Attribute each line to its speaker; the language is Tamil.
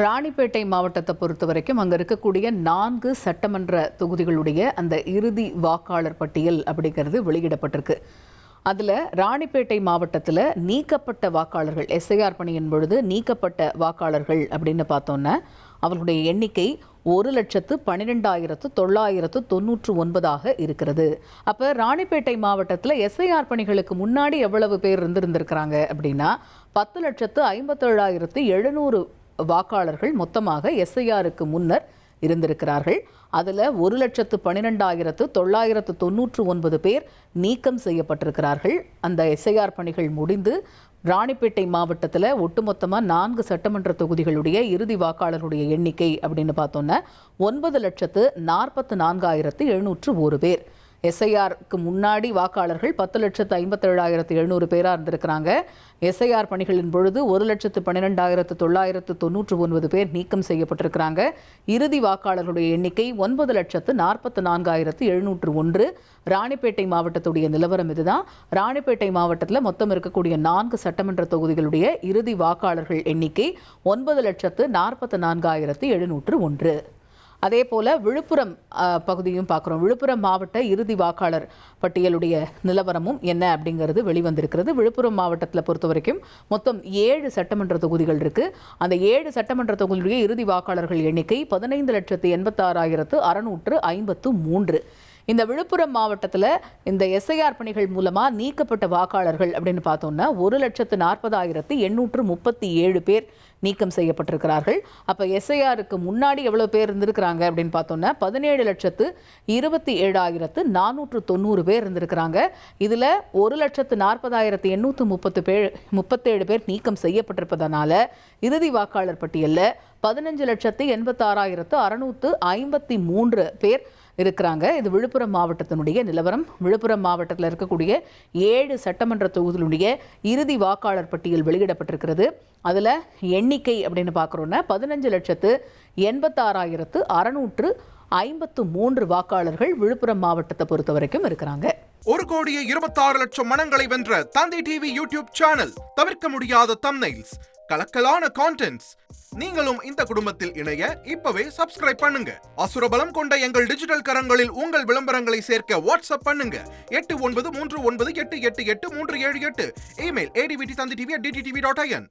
Speaker 1: ராணிப்பேட்டை மாவட்டத்தை பொறுத்த வரைக்கும் அங்கே இருக்கக்கூடிய 4 சட்டமன்ற தொகுதிகளுடைய அந்த இறுதி வாக்காளர் பட்டியல் அப்படிங்கிறது வெளியிடப்பட்டிருக்கு. அதில் ராணிப்பேட்டை மாவட்டத்தில் நீக்கப்பட்ட வாக்காளர்கள், எஸ்ஐஆர் பணியின் பொழுது நீக்கப்பட்ட வாக்காளர்கள் அப்படின்னு பார்த்தோன்னா அவர்களுடைய எண்ணிக்கை 1,12,999 இருக்கிறது. அப்போ ராணிப்பேட்டை மாவட்டத்தில் எஸ்ஐஆர் பணிகளுக்கு முன்னாடி எவ்வளவு பேர் இருந்திருக்கிறாங்க அப்படின்னா 10,57,700 வாக்காளர்கள் மொத்தமாக எஸ்ஐஆருக்கு முன்னர் இருந்திருக்கிறார்கள். அதில் 1,12,999 பேர் நீக்கம் செய்யப்பட்டிருக்கிறார்கள். அந்த எஸ்ஐஆர் பணிகள் முடிந்து ராணிப்பேட்டை மாவட்டத்தில் ஒட்டுமொத்தமாக 4 சட்டமன்ற தொகுதிகளுடைய இறுதி வாக்காளர்களுடைய எண்ணிக்கை அப்படின்னு பார்த்தோன்னா 9,44,701 பேர். எஸ்ஐஆருக்கு முன்னாடி வாக்காளர்கள் 10,57,700 பேராக இருந்திருக்கிறாங்க. எஸ்ஐஆர் பணிகளின் பொழுது 1,12,999 பேர் நீக்கம் செய்யப்பட்டிருக்கிறாங்க. இறுதி வாக்காளர்களுடைய எண்ணிக்கை 9,44,701. ராணிப்பேட்டை மாவட்டத்துடைய நிலவரம் இதுதான். ராணிப்பேட்டை மாவட்டத்தில் மொத்தம் இருக்கக்கூடிய 4 சட்டமன்ற தொகுதிகளுடைய இறுதி வாக்காளர்கள் எண்ணிக்கை 9,44,701. அதே போல் விழுப்புரம் பகுதியும் பார்க்குறோம். விழுப்புரம் மாவட்ட இறுதி வாக்காளர் பட்டியலுடைய நிலவரமும் என்ன அப்படிங்கிறது வெளிவந்திருக்கிறது. விழுப்புரம் மாவட்டத்தில் பொறுத்த வரைக்கும் மொத்தம் 7 சட்டமன்ற தொகுதிகள் இருக்குது. அந்த 7 சட்டமன்ற தொகுதிகளுடைய இறுதி வாக்காளர்கள் எண்ணிக்கை 15,86,653. இந்த விழுப்புரம் மாவட்டத்தில் இந்த எஸ்ஐஆர் பணிகள் மூலமாக நீக்கப்பட்ட வாக்காளர்கள் அப்படின்னு பார்த்தோம்னா 1,40,837 பேர் நீக்கம் செய்யப்பட்டிருக்கிறார்கள். அப்போ எஸ்ஐஆருக்கு முன்னாடி எவ்வளோ பேர் இருந்திருக்கிறாங்க அப்படின்னு பார்த்தோம்னா 17,27,490 பேர் இருந்திருக்கிறாங்க. இதில் 1,40,837 பேர் நீக்கம் செய்யப்பட்டிருப்பதனால இறுதி வாக்காளர் பட்டியலில் 15,86,653 பேர் இருக்கிறாங்க. இது விழுப்புரம் மாவட்டத்தினுடைய நிலவரம். விழுப்புரம் மாவட்டத்தில் இருக்கக்கூடிய 7 சட்டமன்ற தொகுதிகளுடைய இறுதி வாக்காளர் பட்டியல் வெளியிடப்பட்டிருக்கிறது. அதில் எண்ணிக்கை அப்படின்னு பார்க்குறோன்னா 15,86,653 வாக்காளர்கள் விழுப்புரம் மாவட்டத்தை பொறுத்த வரைக்கும் இருக்கிறாங்க.
Speaker 2: 1,26,00,000 மனங்களை வென்ற தந்தி டிவி யூடியூப் சேனல். தவிர்க்க முடியாத தம்ப்நெயில்ஸ், கலக்கலான கான்டென்ட்ஸ். நீங்களும் இந்த குடும்பத்தில் இணைய இப்பவே சப்ஸ்கிரைப் பண்ணுங்க. அசுரபலம் கொண்ட எங்கள் டிஜிட்டல் கரங்களில் உங்கள் விளம்பரங்களை சேர்க்க வாட்ஸ்அப் பண்ணுங்க. 8939888838. Email advttv@dttv.in.